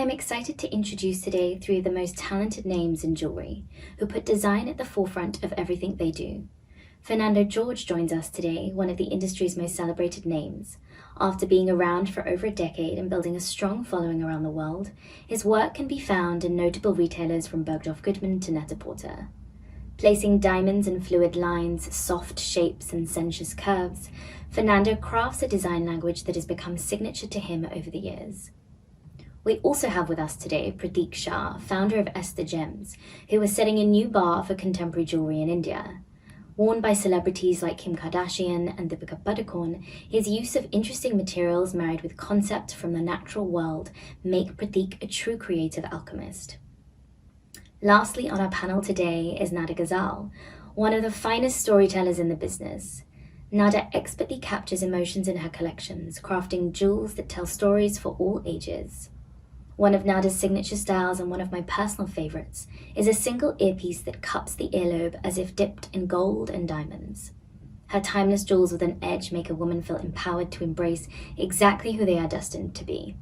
Excited to introduce today three of the most talented names in jewellery, who put design at the forefront of everything they do. Fernando Jorge joins us today, one of the industry's most celebrated names. After being around for over a decade and building a strong following around the world, his work can be found in notable retailers from Bergdorf Goodman to Net-a-Porter. Placing diamonds in fluid lines, soft shapes and sensuous curves, Fernando crafts a design language that has become signature to him over the years. We also have with us today Pratik Shah, founder of Estaa Gems, who is setting a new bar for contemporary jewellery in India. Worn by celebrities like Kim Kardashian and Deepika Padukone, his use of interesting materials married with concept from the natural world make Pratik a true creative alchemist. Lastly on our panel today is Nada Ghazal, one of the finest storytellers in the business. Nada expertly captures emotions in her collections, crafting jewels that tell stories for all ages. One of Nada's signature styles, and one of my personal favorites, is a single earpiece that cups the earlobe as if dipped in gold and diamonds. Her timeless jewels with an edge make a woman feel empowered to embrace exactly who they are destined to be.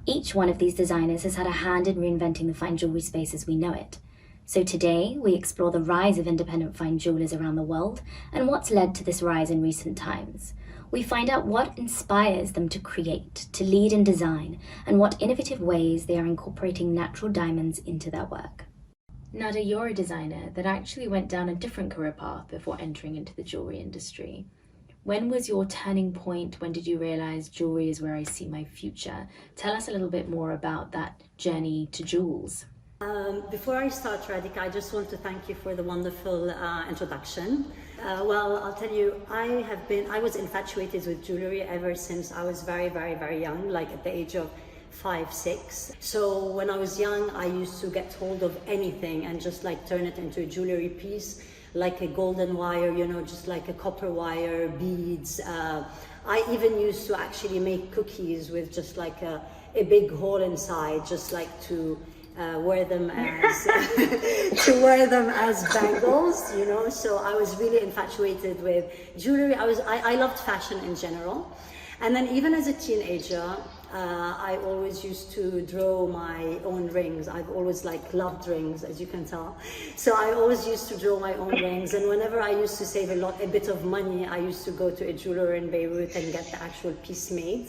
Each one of these designers has had a hand in reinventing the fine jewelry space as we know it. So today, we explore the rise of independent fine jewelers around the world and what's led to this rise in recent times. We find out what inspires them to create, to lead in design, and what innovative ways they are incorporating natural diamonds into their work. Nada, you're a designer that actually went down a different career path before entering into the jewelry industry. When was your turning point? When did you realize jewelry is where I see my future? Tell us a little bit more about that journey to jewels. Before I start, Radhika, I just want to thank you for the wonderful introduction. Well, I'll tell you, I was infatuated with jewelry ever since I was very, very, very young, like at the age of 5, 6. So when I was young, I used to get hold of anything and just like turn it into a jewelry piece, like a golden wire, you know, just like a copper wire, beads. I even used to actually make cookies with just like a big hole inside, just like to wear them as bangles, you know. So I was really infatuated with jewelry. I loved fashion in general, and then even as a teenager, I always used to draw my own rings. I've always loved rings, as you can tell. So I always used to draw my own rings, and whenever I used to save a bit of money, I used to go to a jeweler in Beirut and get the actual piece made.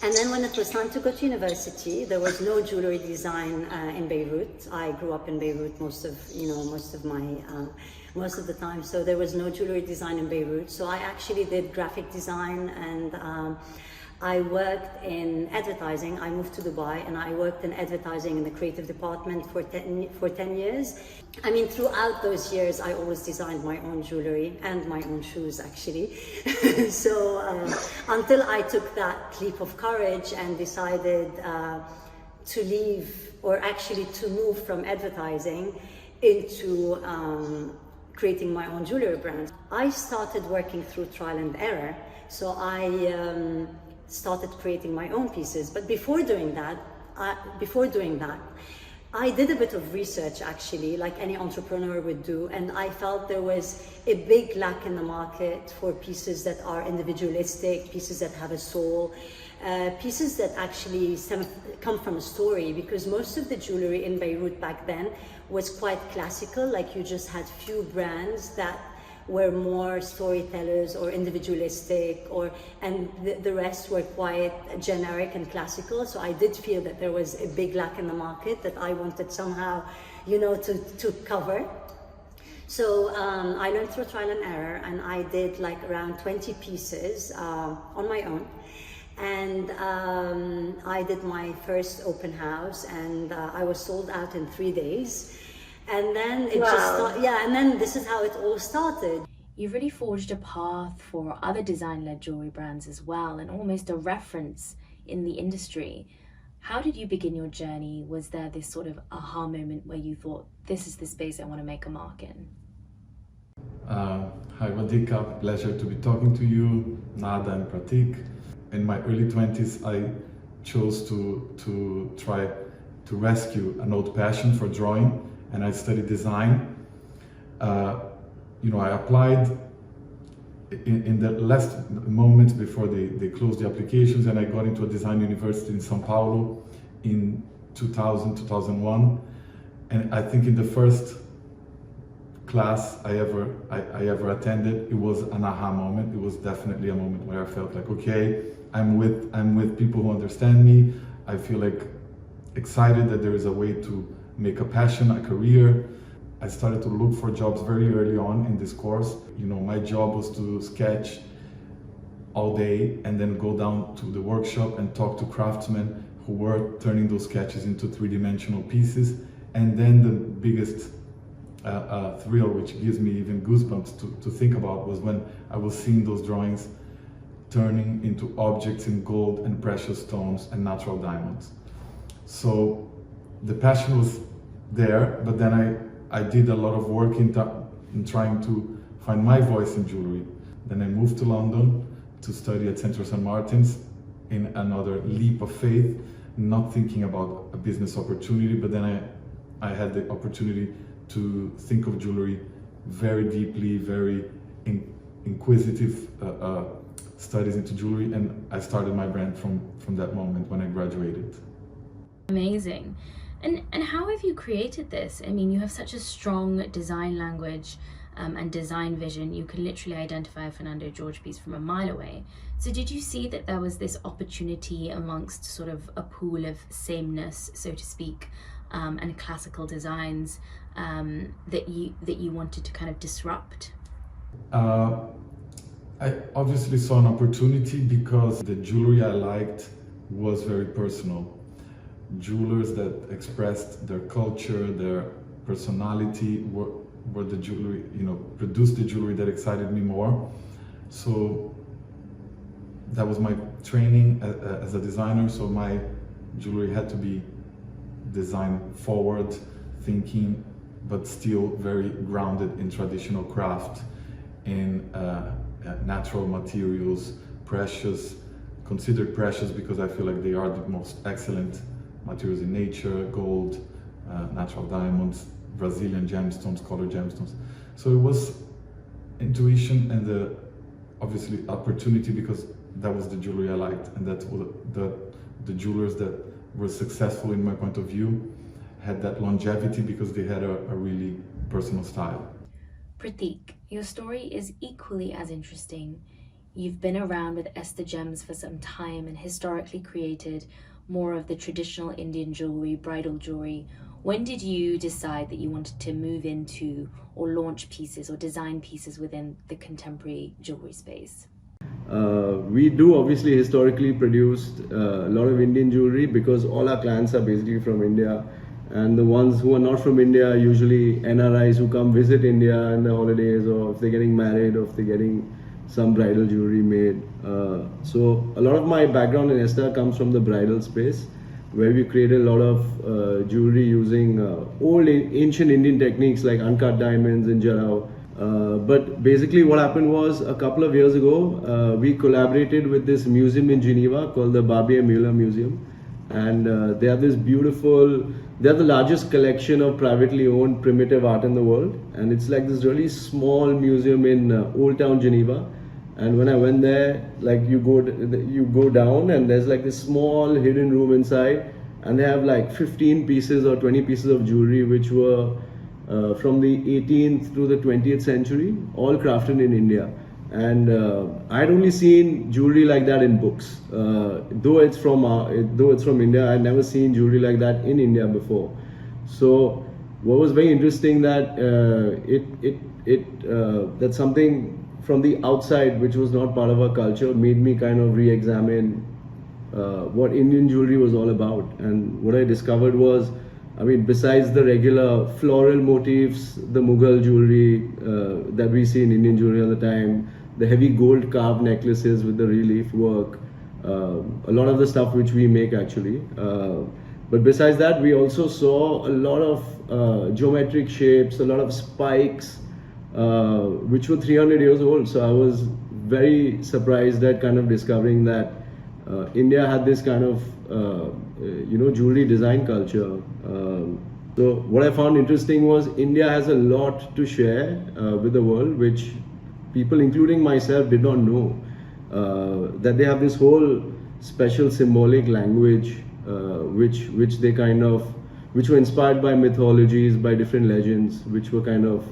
And then when it was time to go to university, there was no jewelry design in Beirut. I grew up in Beirut most of the time, so there was no jewelry design in Beirut. So I actually did graphic design, and I worked in advertising. I moved to Dubai and I worked in advertising in the creative department for 10 years. I mean, throughout those years, I always designed my own jewelry and my own shoes, actually. So until I took that leap of courage and decided to leave, or actually to move from advertising into creating my own jewelry brand. I started working through trial and error. So I started creating my own pieces. But before doing that, I did a bit of research, actually, like any entrepreneur would do, and I felt there was a big lack in the market for pieces that are individualistic, pieces that have a soul, pieces that actually come from a story, because most of the jewelry in Beirut back then was quite classical, like you just had few brands that were more storytellers or individualistic, and the rest were quite generic and classical. So I did feel that there was a big lack in the market that I wanted somehow, you know, to cover. So I learned through trial and error, and I did like around 20 pieces on my own. And I did my first open house, and I was sold out in 3 days. And then it and then this is how it all started. You've really forged a path for other design-led jewelry brands as well, and almost a reference in the industry. How did you begin your journey? Was there this sort of aha moment where you thought, this is the space I want to make a mark in? Hi Radhika, pleasure to be talking to you, Nada and Pratik. In my early 20s, I chose to try to rescue an old passion for drawing, and I studied design. I applied in the last moments before they closed the applications, and I got into a design university in São Paulo in 2000, 2001. And I think in the first class I ever attended, it was an aha moment. It was definitely a moment where I felt like, okay, I'm with people who understand me. I feel like excited that there is a way to make a passion a career. I started to look for jobs very early on in this course. My job was to sketch all day and then go down to the workshop and talk to craftsmen who were turning those sketches into three-dimensional pieces. And then the biggest thrill, which gives me even goosebumps to think about, was when I was seeing those drawings turning into objects in gold and precious stones and natural diamonds. So the passion was there, but then I did a lot of work in trying to find my voice in jewelry. Then I moved to London to study at Central St. Martin's, in another leap of faith, not thinking about a business opportunity, but then I had the opportunity to think of jewelry very deeply, very inquisitive studies into jewelry, and I started my brand from that moment when I graduated. Amazing. And how have you created this? I mean, you have such a strong design language and design vision. You can literally identify a Fernando Jorge piece from a mile away. So did you see that there was this opportunity amongst sort of a pool of sameness, so to speak, and classical designs that you wanted to kind of disrupt? I obviously saw an opportunity because the jewelry I liked was very personal. Jewelers that expressed their culture, their personality were the jewelry, produced the jewelry that excited me more. So that was my training as a designer. So my jewelry had to be design forward thinking, but still very grounded in traditional craft, in natural materials, considered precious because I feel like they are the most excellent materials in nature: gold, natural diamonds, Brazilian gemstones, colored gemstones. So it was intuition and obviously opportunity, because that was the jewelry I liked, and that was the jewelers that were successful in my point of view had that longevity because they had a really personal style. Pratik, your story is equally as interesting. You've been around with Estaa gems for some time and historically created more of the traditional Indian jewelry, bridal jewelry. When did you decide that you wanted to move into or launch pieces or design pieces within the contemporary jewelry space? We do obviously historically produced a lot of Indian jewelry because all our clients are basically from India, and the ones who are not from India are usually NRIs who come visit India in the holidays, or if they're getting married, or if they're getting some bridal jewelry made. So a lot of my background in Estaa comes from the bridal space, where we created a lot of jewelry using old ancient Indian techniques like uncut diamonds and jarrah. But basically what happened was, a couple of years ago, we collaborated with this museum in Geneva called the Barbier Muller Museum. And they have this they have the largest collection of privately owned primitive art in the world. And it's like this really small museum in Old Town Geneva. And when I went there, like you go down and there's like this small hidden room inside, and they have like 15 pieces or 20 pieces of jewelry which were from the 18th to the 20th century, all crafted in India. And I'd only seen jewelry like that in books. Though it's from India, I'd never seen jewelry like that in India before. So what was very interesting that that something from the outside, which was not part of our culture, made me kind of re-examine what Indian jewelry was all about. And what I discovered was, I mean, besides the regular floral motifs, the Mughal jewelry that we see in Indian jewelry all the time, the heavy gold carved necklaces with the relief work, a lot of the stuff which we make actually. But besides that, we also saw a lot of geometric shapes, a lot of spikes, which were 300 years old. So I was very surprised at kind of discovering that India had this kind of jewelry design culture. So what I found interesting was India has a lot to share with the world, which people, including myself, did not know. That they have this whole special symbolic language, which were inspired by mythologies, by different legends, which were kind of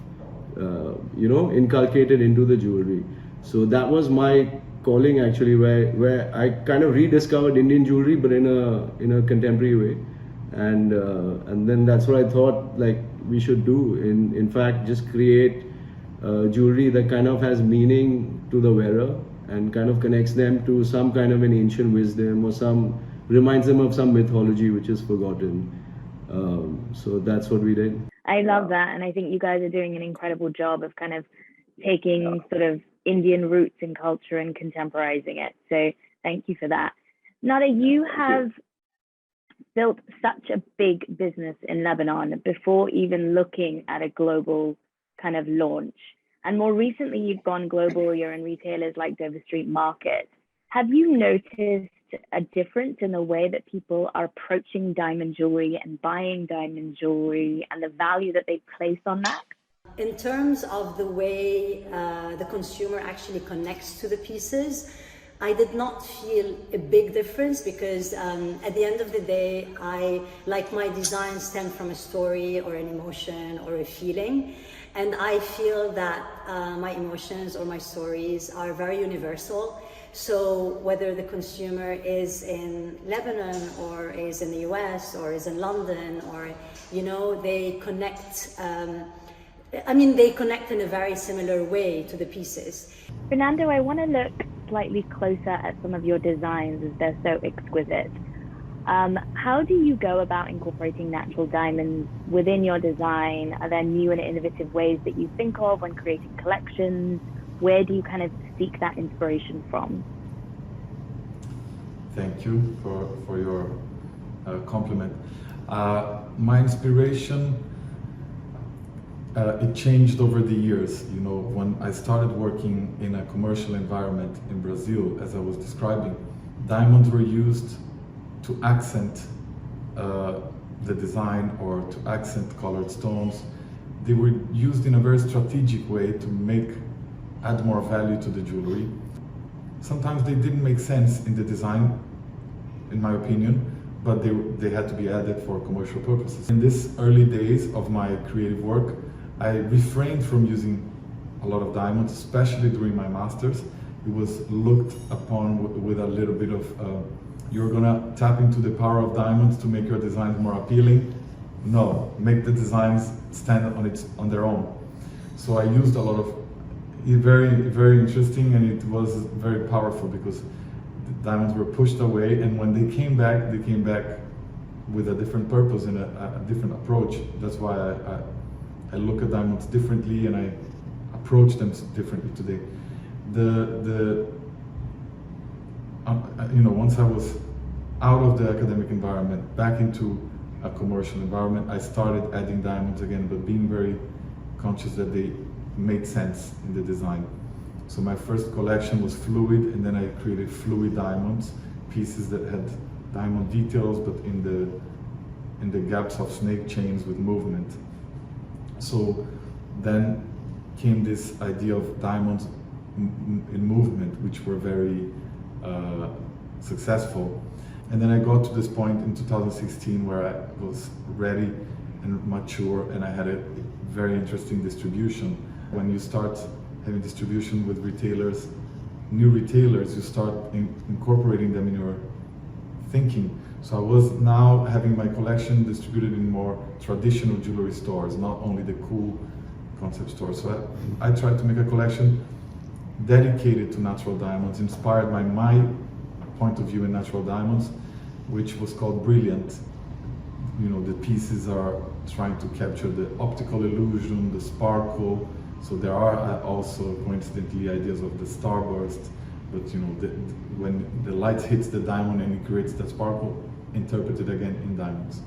inculcated into the jewelry. So that was my calling actually, where I kind of rediscovered Indian jewelry, but in a contemporary way. And then that's what I thought like we should do. In fact, just create jewelry that kind of has meaning to the wearer and kind of connects them to some kind of an ancient wisdom, or reminds them of some mythology which is forgotten. So that's what we did. I love that, and I think you guys are doing an incredible job of kind of taking sort of Indian roots and culture and contemporizing it. So thank you for that. Nada, you have built such a big business in Lebanon before even looking at a global kind of launch. And more recently, you've gone global. You're in retailers like Dover Street Market. Have you noticed a difference in the way that people are approaching diamond jewelry and buying diamond jewelry and the value that they place on that? In terms of the way the consumer actually connects to the pieces, I did not feel a big difference because at the end of the day, my designs stem from a story or an emotion or a feeling. And I feel that my emotions or my stories are very universal. So whether the consumer is in Lebanon or is in the US or is in London, or, they connect, they connect in a very similar way to the pieces. Fernando, I want to look slightly closer at some of your designs as they're so exquisite. How do you go about incorporating natural diamonds within your design? Are there new and innovative ways that you think of when creating collections? Where do you kind of seek that inspiration from? Thank you for your compliment. My inspiration, it changed over the years. When I started working in a commercial environment in Brazil, as I was describing, diamonds were used to accent the design or to accent colored stones. They were used in a very strategic way to add more value to the jewelry. Sometimes they didn't make sense in the design, in my opinion, but they had to be added for commercial purposes. In these early days of my creative work, I refrained from using a lot of diamonds, especially during my masters. It was looked upon with a little bit of, you're gonna tap into the power of diamonds to make your designs more appealing. No, make the designs stand on their own. So I used a lot of, very, very interesting, and it was very powerful because the diamonds were pushed away, and when they came back with a different purpose and a different approach. That's why I look at diamonds differently and I approach them differently today. Once I was out of the academic environment, back into a commercial environment, I started adding diamonds again, but being very conscious that they made sense in the design. So my first collection was fluid, and then I created fluid diamonds, pieces that had diamond details, but in the gaps of snake chains with movement. So then came this idea of diamonds in movement, which were very successful. And then I got to this point in 2016 where I was ready and mature, and I had a very interesting distribution. When you start having distribution with retailers, new retailers, you start incorporating them in your thinking. So I was now having my collection distributed in more traditional jewelry stores, not only the cool concept stores. So I tried to make a collection dedicated to natural diamonds, inspired by my point of view in natural diamonds, which was called Brilliant. The pieces are trying to capture the optical illusion, the sparkle. So there are also coincidentally ideas of the starburst, but when the light hits the diamond and it creates that sparkle, interpreted again in diamonds.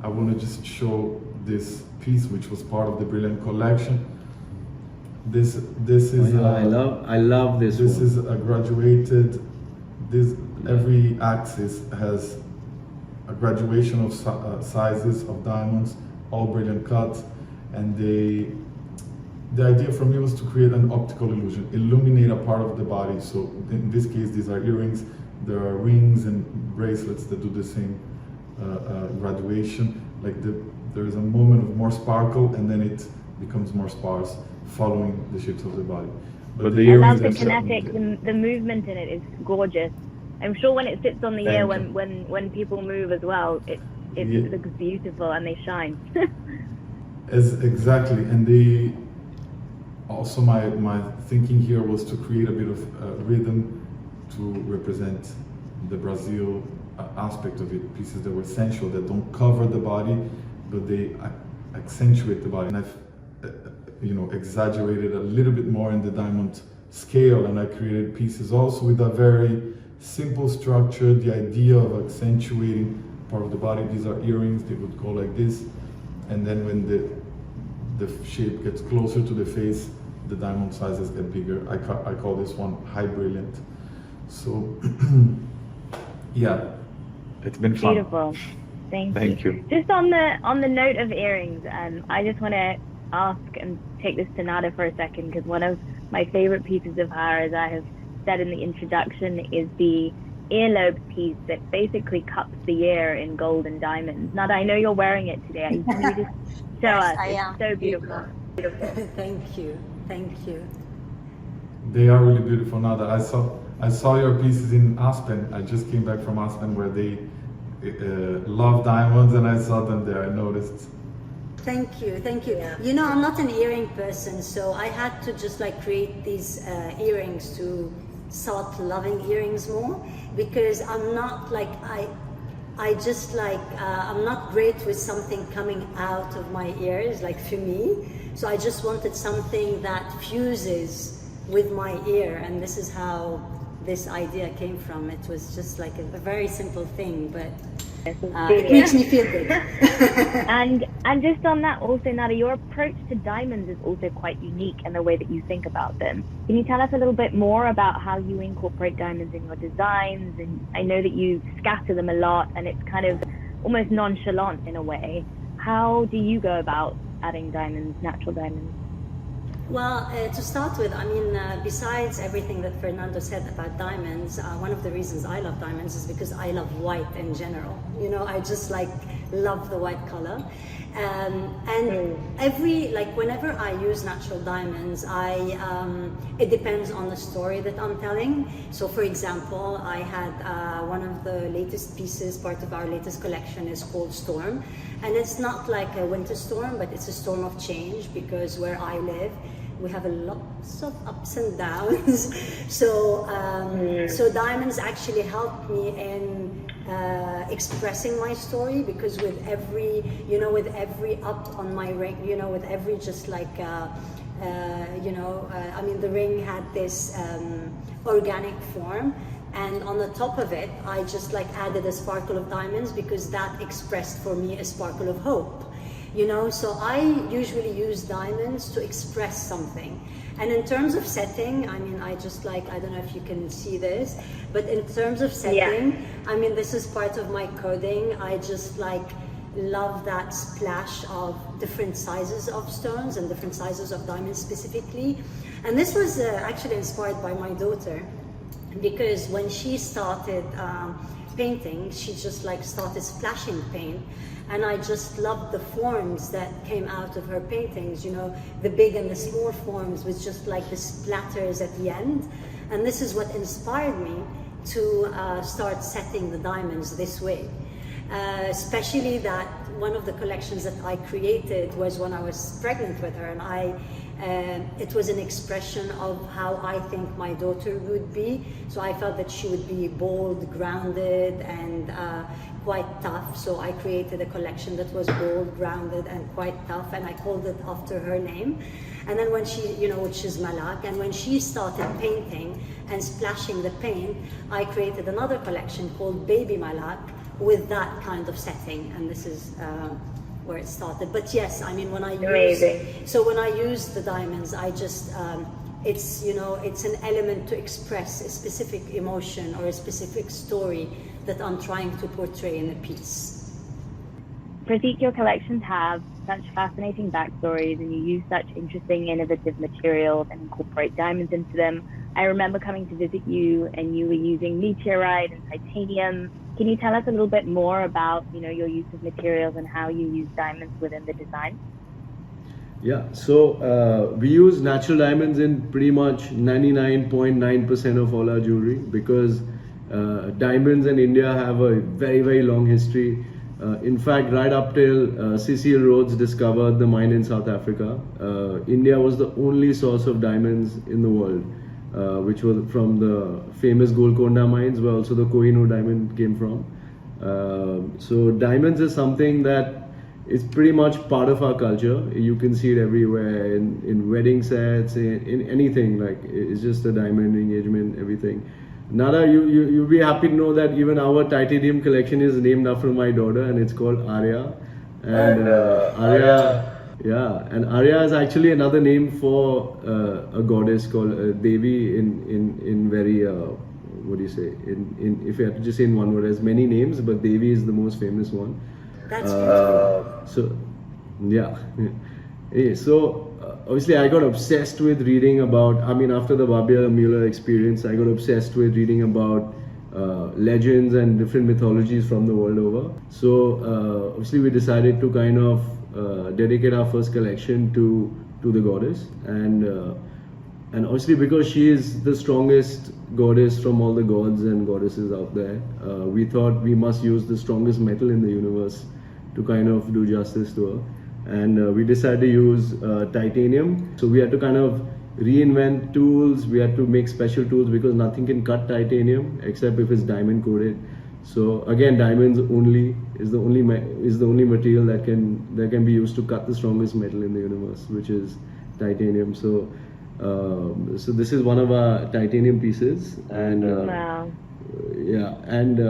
I want to just show this piece, which was part of the Brilliant collection. This is I love this. This one. is a graduated. Every axis has a graduation of sizes of diamonds, all brilliant cuts, and the idea for me was to create an optical illusion, illuminate a part of the body. So in this case, these are earrings. There are rings and bracelets that do the same graduation. Like there is a moment of more sparkle, and then it becomes more sparse, following the shapes of the body. But I love the kinetics, the movement in it is gorgeous. I'm sure when it sits on the ear, when people move as well, it looks beautiful and they shine. Exactly, and also my thinking here was to create a bit of rhythm to represent the Brazil aspect of it, pieces that were sensual, that don't cover the body, but they accentuate the body. And I've exaggerated a little bit more in the diamond scale, and I created pieces also with a very simple structure, the idea of accentuating part of the body. These are earrings, they would go like this, and then when the shape gets closer to the face, the diamond sizes get bigger. I call this one high brilliant. So yeah, it's been fun. Beautiful. Thank you. Just on the note of earrings, I just want to ask and take this to Nada for a second, because one of my favorite pieces of her, as I have said in the introduction, is the earlobe piece that basically cups the ear in gold and diamonds. Nada, I know you're wearing it today. Can you just show us? It's so beautiful. Thank you. They are really beautiful. Nada, I saw your pieces in Aspen. I just came back from Aspen, where they love diamonds, and I saw them there. I noticed. Thank you. Yeah. I'm not an earring person, so I had to just create these earrings to start loving earrings more, because I'm not I'm not great with something coming out of my ears, for me. So I just wanted something that fuses with my ear, and this is how this idea came from. It was just a very simple thing, but it makes me feel good. and just on that also, Nada, your approach to diamonds is also quite unique in the way that you think about them. Can you tell us a little bit more about how you incorporate diamonds in your designs? And I know that you scatter them a lot, and it's kind of almost nonchalant in a way. How do you go about adding diamonds, natural diamonds? Well, to start with, besides everything that Fernando said about diamonds, one of the reasons I love diamonds is because I love white in general. I just love the white color. And whenever I use natural diamonds, it depends on the story that I'm telling. So for example, I had one of the latest pieces, part of our latest collection, is called Storm. And it's not like a winter storm, but it's a storm of change, because where I live, we have lots of ups and downs. So diamonds actually help me in expressing my story, because with every up on my ring, with every the ring had this organic form, and on the top of it, I just added a sparkle of diamonds, because that expressed for me a sparkle of hope. So I usually use diamonds to express something. And in terms of setting, I just I don't know if you can see this, but in terms of setting, this is part of my coding. I just love that splash of different sizes of stones and different sizes of diamonds specifically. And this was actually inspired by my daughter, because when she started painting, she just started splashing paint. And I just loved the forms that came out of her paintings, the big and the small forms, with just the splatters at the end. And this is what inspired me to start setting the diamonds this way. Especially that one of the collections that I created was when I was pregnant with her, and I It was an expression of how I think my daughter would be. So I felt that she would be bold, grounded, and quite tough. So I created a collection that was bold, grounded, and quite tough, and I called it after her name. And then when she, which is Malak, and when she started painting and splashing the paint, I created another collection called Baby Malak with that kind of setting, and this is where it started. But yes, I mean, when I use the diamonds, I just it's it's an element to express a specific emotion or a specific story that I'm trying to portray in a piece. Pratik, your collections have such fascinating backstories, and you use such interesting, innovative materials and incorporate diamonds into them. I remember coming to visit you, and you were using meteorite and titanium. Can you tell us a little bit more about your use of materials and how you use diamonds within the design? Yeah, so we use natural diamonds in pretty much 99.9% of all our jewelry, because diamonds in India have a very, very long history. In fact, right up till Cecil Rhodes discovered the mine in South Africa, India was the only source of diamonds in the world, which was from the famous Golconda mines, where also the Kohinoor diamond came from. So diamonds is something that is pretty much part of our culture. You can see it everywhere, in wedding sets, in anything. Like, it's just a diamond engagement, everything. Nada, you'll be happy to know that even our titanium collection is named after my daughter, and it's called Arya. And Arya is actually another name for a goddess called Devi in very what do you say? In if you have to just say in one word, there's many names, but Devi is the most famous one. That's beautiful. So yeah. So obviously I got obsessed with reading about, after the Babia Mueller experience, I got obsessed with reading about legends and different mythologies from the world over. So obviously we decided to kind of dedicate our first collection to the goddess, and obviously because she is the strongest goddess from all the gods and goddesses out there, we thought we must use the strongest metal in the universe to kind of do justice to her. And we decided to use titanium. So we had to kind of reinvent tools. We had to make special tools, because nothing can cut titanium except if it's diamond coated. So again, diamonds only is the only material that can be used to cut the strongest metal in the universe, which is titanium. So so this is one of our titanium pieces, and wow. Yeah, and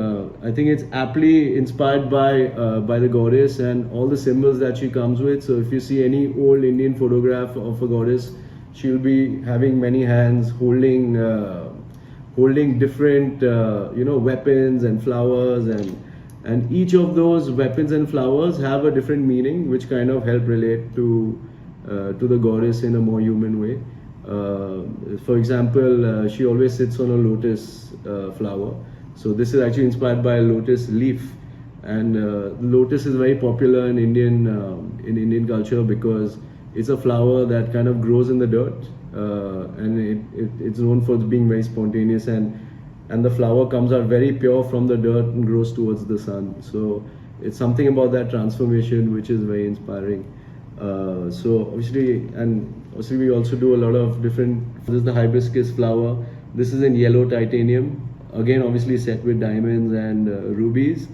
I think it's aptly inspired by the goddess and all the symbols that she comes with. So if you see any old Indian photograph of a goddess, she'll be having many hands holding different weapons and flowers, and each of those weapons and flowers have a different meaning, which kind of help relate to the goddess in a more human way. For example, she always sits on a lotus flower. So this is actually inspired by a lotus leaf, and lotus is very popular in Indian culture, because it's a flower that kind of grows in the dirt, and it's known for being very spontaneous, and the flower comes out very pure from the dirt and grows towards the sun. So it's something about that transformation which is very inspiring. So obviously we also do a lot of different. This is the hibiscus flower. This is in yellow titanium, again obviously set with diamonds and rubies.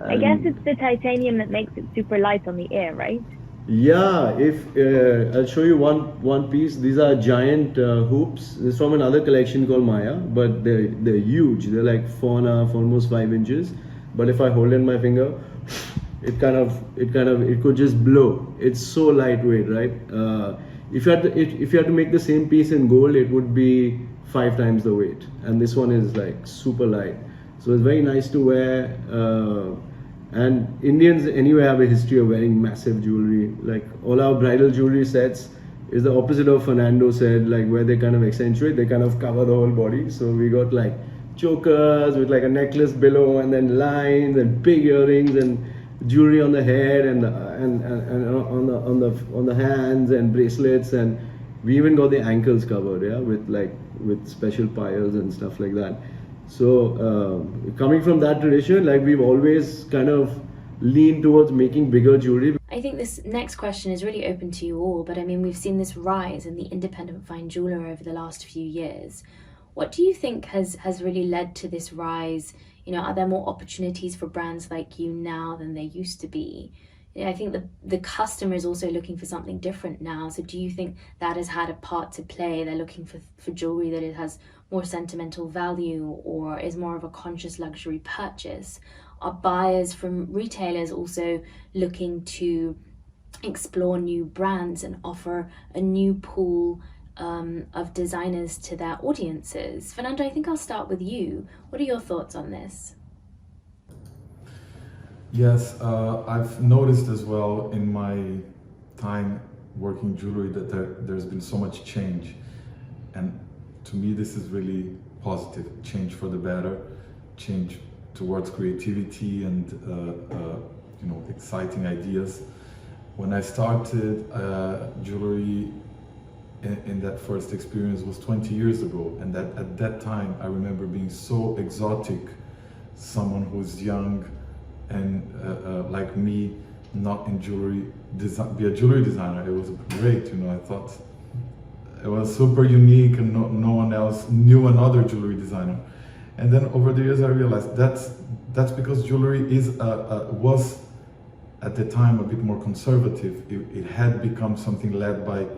I guess it's the titanium that makes it super light on the air, right? Yeah, if I'll show you one piece. These are giant hoops. This is from another collection called Maya, but they're huge. They're like 4.5, almost 5 inches. But if I hold in my finger, it could just blow. It's so lightweight, right? If you had to make the same piece in gold, it would be 5 times the weight, and this one is like super light. So it's very nice to wear. And Indians anyway have a history of wearing massive jewelry. Like all our bridal jewelry sets is the opposite of Fernando said, like where they kind of accentuate, they kind of cover the whole body. So we got like chokers with like a necklace below, and then lines and big earrings and jewelry on the head and on the hands and bracelets, and we even got the ankles covered, yeah, with special piles and stuff like that. So coming from that tradition, like we've always kind of leaned towards making bigger jewelry. I I think this next question is really open to you all, but I mean, we've seen this rise in the independent fine jeweler over the last few years. What do you think has really led to this rise? You know, are there more opportunities for brands like you now than there used to be? You know, I think the customer is also looking for something different now. So do you think that has had a part to play? They're looking for jewelry that it has more sentimental value or is more of a conscious luxury purchase? Are buyers from retailers also looking to explore new brands and offer a new pool of designers to their audiences? Fernando, I think I'll start with you. What are your thoughts on this? Yes, I've noticed as well in my time working jewelry that there's been so much change, and to me this is really positive. Change for the better, change towards creativity and you know, exciting ideas. When I started jewelry in that first experience was 20 years ago, and that at that time I remember being so exotic, someone who's young and like me, not in jewelry, be a jewelry designer. It was great, you know. I thought it was super unique, and no one else knew another jewelry designer. And then over the years I realized that's because jewelry was at the time a bit more conservative. It had become something led by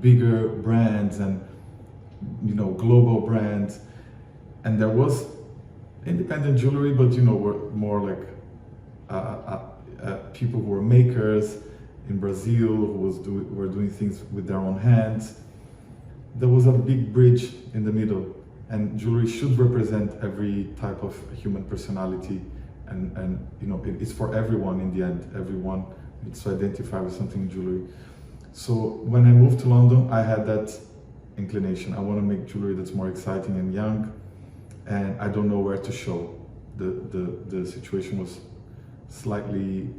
bigger brands and, you know, global brands, and there was independent jewelry, but you know, were more like people who were makers in Brazil who were doing things with their own hands. There was a big bridge in the middle, and jewelry should represent every type of human personality, and you know, it's for everyone in the end. Everyone needs to identify with something in jewelry. So when I moved to London, I had that inclination. I want to make jewelry that's more exciting and young, and I don't know where to show. The situation was slightly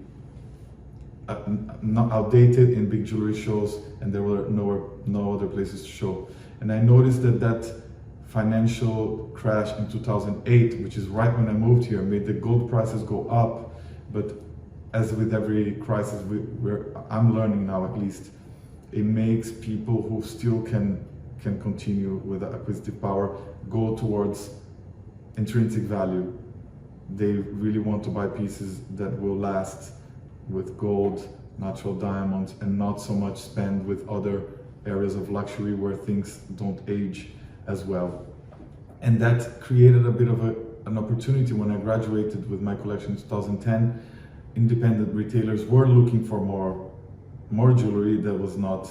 not outdated in big jewelry shows, and there were no other places to show. And I noticed that financial crash in 2008, which is right when I moved here, made the gold prices go up. But as with every crisis, I'm learning now at least, it makes people who still can continue with acquisitive power go towards intrinsic value. They really want to buy pieces that will last with gold, natural diamonds, and not so much spend with other areas of luxury where things don't age as well. And that created a bit of an opportunity. When I graduated with my collection in 2010, independent retailers were looking for more jewelry that was not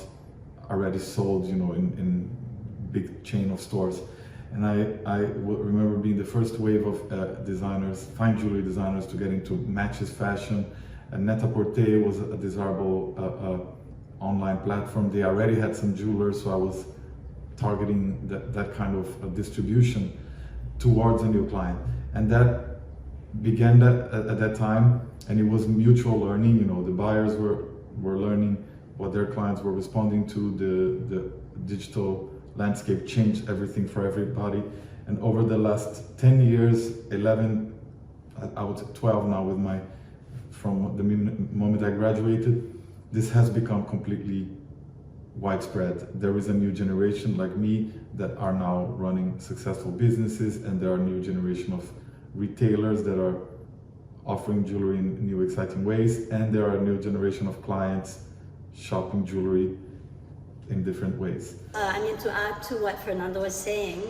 already sold, you know, in big chain of stores. And I remember being the first wave of designers, fine jewelry designers, to get into matches fashion. And Net-a-Porter was a desirable online platform. They already had some jewelers, so I was targeting that kind of distribution towards a new client. And that began at that time, and it was mutual learning. You know, the buyers were learning what their clients were responding to. The digital landscape changed everything for everybody. And over the last 10 years, 11, I would say 12 now with from the moment I graduated, this has become completely widespread. There is a new generation like me that are now running successful businesses, and there are a new generation of retailers that are offering jewelry in new exciting ways, and there are a new generation of clients shopping jewelry in different ways. I mean, to add to what Fernando was saying,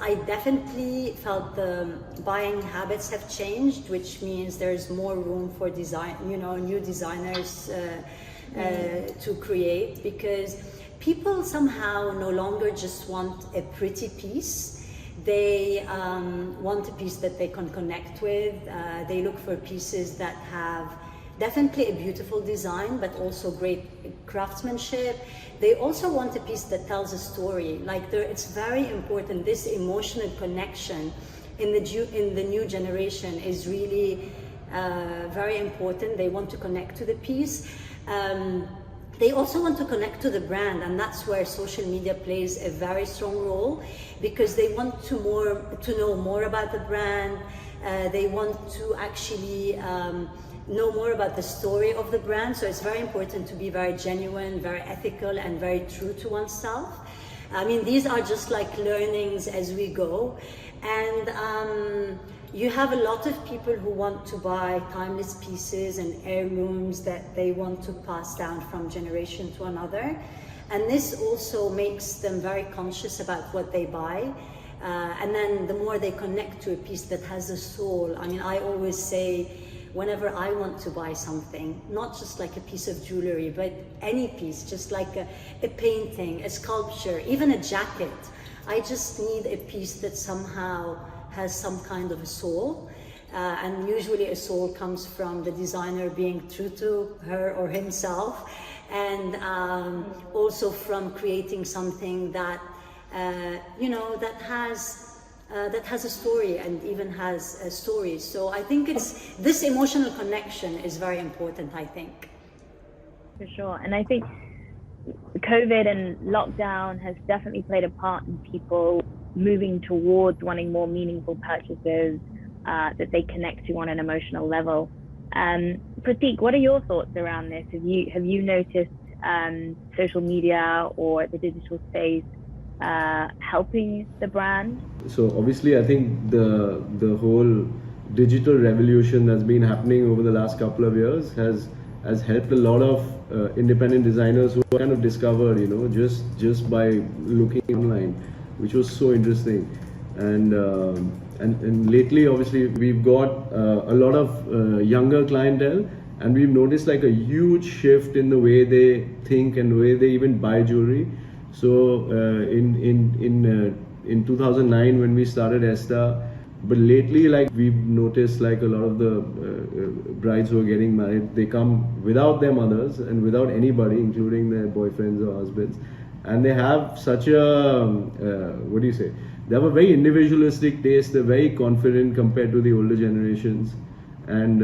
I definitely felt the buying habits have changed, which means there's more room for design, you know, new designers to create, because people somehow no longer just want a pretty piece. They want a piece that they can connect with. They look for pieces that have definitely a beautiful design, but also great craftsmanship. They also want a piece that tells a story. Like it's very important. This emotional connection in the new generation is really very important. They want to connect to the piece. They also want to connect to the brand, and that's where social media plays a very strong role, because they want to know more about the brand. They want to actually know more about the story of the brand. So it's very important to be very genuine, very ethical, and very true to oneself. I mean, these are just like learnings as we go. And you have a lot of people who want to buy timeless pieces and heirlooms that they want to pass down from generation to another. And this also makes them very conscious about what they buy. And then the more they connect to a piece that has a soul, I mean, I always say, whenever I want to buy something, not just like a piece of jewelry, but any piece, just like a painting, a sculpture, even a jacket, I just need a piece that somehow has some kind of a soul. And usually a soul comes from the designer being true to her or himself, and also from creating something that, you know, that has a story and even has a story. So I think it's this emotional connection is very important, I think. For sure. And I think COVID and lockdown has definitely played a part in people moving towards wanting more meaningful purchases that they connect to on an emotional level. Pratik, what are your thoughts around this? Have you noticed social media or the digital space helping the brand? So obviously, I think the whole digital revolution that's been happening over the last couple of years has helped a lot of independent designers who kind of discovered, you know, just by looking online, which was so interesting. And lately, obviously, we've got a lot of younger clientele, and we've noticed like a huge shift in the way they think and the way they even buy jewelry. So in 2009 when we started Estaa, but lately like we've noticed like a lot of the brides who are getting married, they come without their mothers and without anybody, including their boyfriends or husbands, and they have such a what do you say? They have a very individualistic taste. They're very confident compared to the older generations, and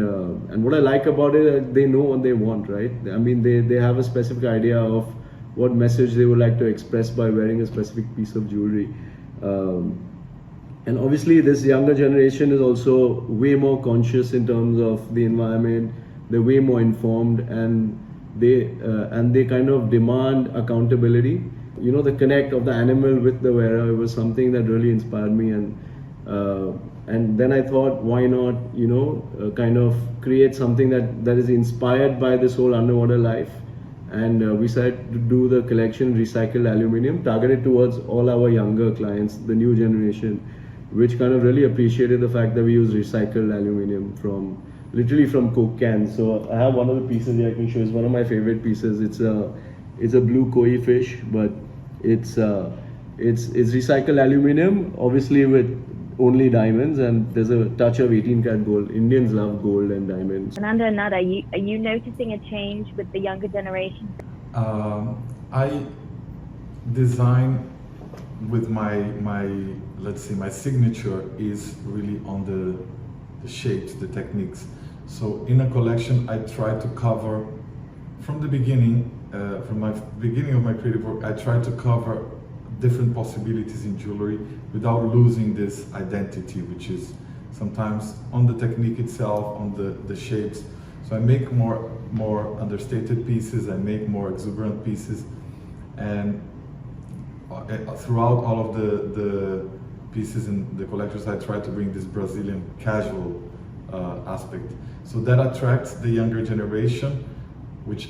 what I like about it, they know what they want, right? I mean, they have a specific idea of what message they would like to express by wearing a specific piece of jewelry. And obviously this younger generation is also way more conscious in terms of the environment. They're way more informed, and they kind of demand accountability. You know, the connect of the animal with the wearer was something that really inspired me, and then I thought, why not, you know, kind of create something that is inspired by this whole underwater life. And we decided to do the collection recycled aluminium, targeted towards all our younger clients, the new generation, which kind of really appreciated the fact that we use recycled aluminium literally from Coke cans. So I have one of the pieces here I can show. It's one of my favorite pieces. It's a blue koi fish, but it's recycled aluminium, obviously with only diamonds, and there's a touch of 18-karat gold. Indians love gold and diamonds. Fernando and Nada, are you noticing a change with the younger generation? I design with my let's say my signature is really on the shapes, the techniques. So in a collection, I try to cover from the beginning, from my beginning of my creative work, I try to cover different possibilities in jewelry without losing this identity, which is sometimes on the technique itself, on the shapes. So I make more understated pieces, I make more exuberant pieces, and throughout all of the pieces in the collections, I try to bring this Brazilian casual aspect. So that attracts the younger generation, which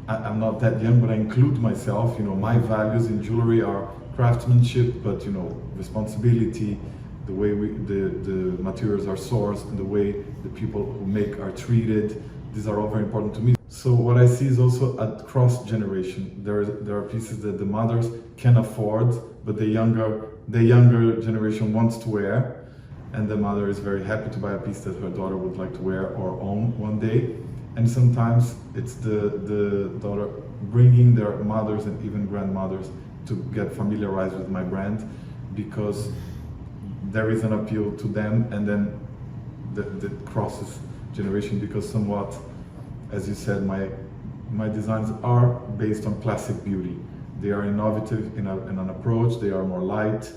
I'm not that young, but I include myself. You know, my values in jewelry are craftsmanship, but you know, responsibility, the way the materials are sourced, and the way the people who make are treated. These are all very important to me. So what I see is also a cross generation. There are pieces that the mothers can afford, but the younger generation wants to wear, and the mother is very happy to buy a piece that her daughter would like to wear or own one day. And sometimes it's the daughter bringing their mothers and even grandmothers to get familiarized with my brand, because there is an appeal to them, and then the crosses generation, because somewhat, as you said, my designs are based on classic beauty. They are innovative in an approach, they are more light,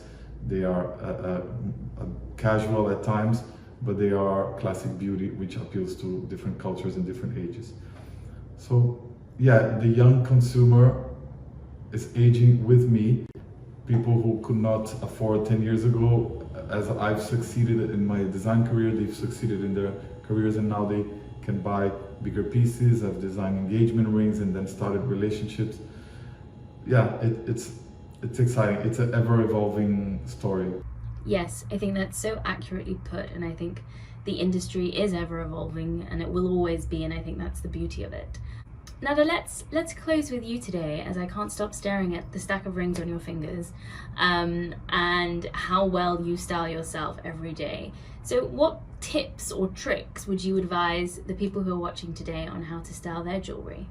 they are casual at times, but they are classic beauty which appeals to different cultures and different ages. So yeah, the young consumer is aging with me. People who could not afford 10 years ago, as I've succeeded in my design career, they've succeeded in their careers, and now they can buy bigger pieces. I've designed engagement rings and then started relationships. Yeah, it's exciting. It's an ever-evolving story. Yes, I think that's so accurately put, and I think the industry is ever evolving and it will always be, and I think that's the beauty of it. Nada, let's close with you today, as I can't stop staring at the stack of rings on your fingers, and how well you style yourself every day. So what tips or tricks would you advise the people who are watching today on how to style their jewelry?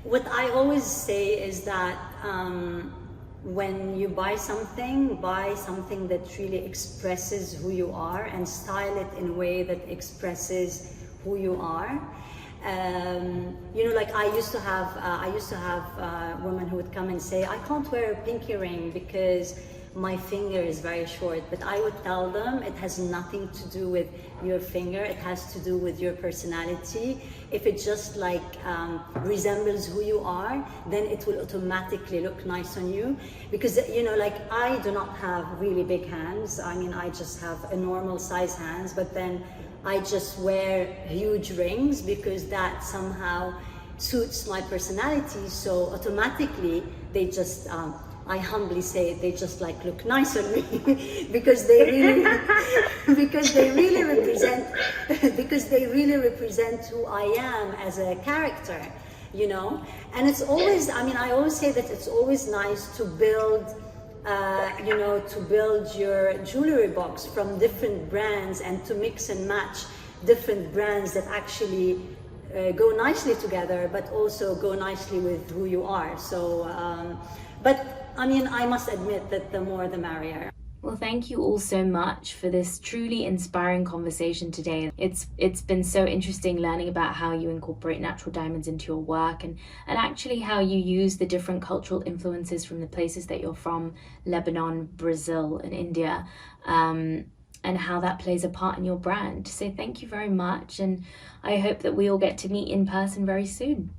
What I always say is that when you buy something that really expresses who you are, and style it in a way that expresses who you are. You know, like I used to have women who would come and say, I can't wear a pinky ring because my finger is very short, but I would tell them it has nothing to do with your finger, it has to do with your personality. If it just like resembles who you are, then it will automatically look nice on you. Because, you know, like I do not have really big hands. I mean, I just have a normal size hands, but then I just wear huge rings because that somehow suits my personality. So automatically they just, I humbly say, they just like look nice on me because they really, because they really represent who I am as a character, you know. And it's always, I mean, I always say that it's always nice to build, you know, to build your jewelry box from different brands and to mix and match different brands that actually go nicely together, but also go nicely with who you are. So, but I mean, I must admit that the more the merrier. Well, thank you all so much for this truly inspiring conversation today. It's been so interesting learning about how you incorporate natural diamonds into your work, and actually how you use the different cultural influences from the places that you're from, Lebanon, Brazil, and India, and how that plays a part in your brand. So thank you very much, and I hope that we all get to meet in person very soon.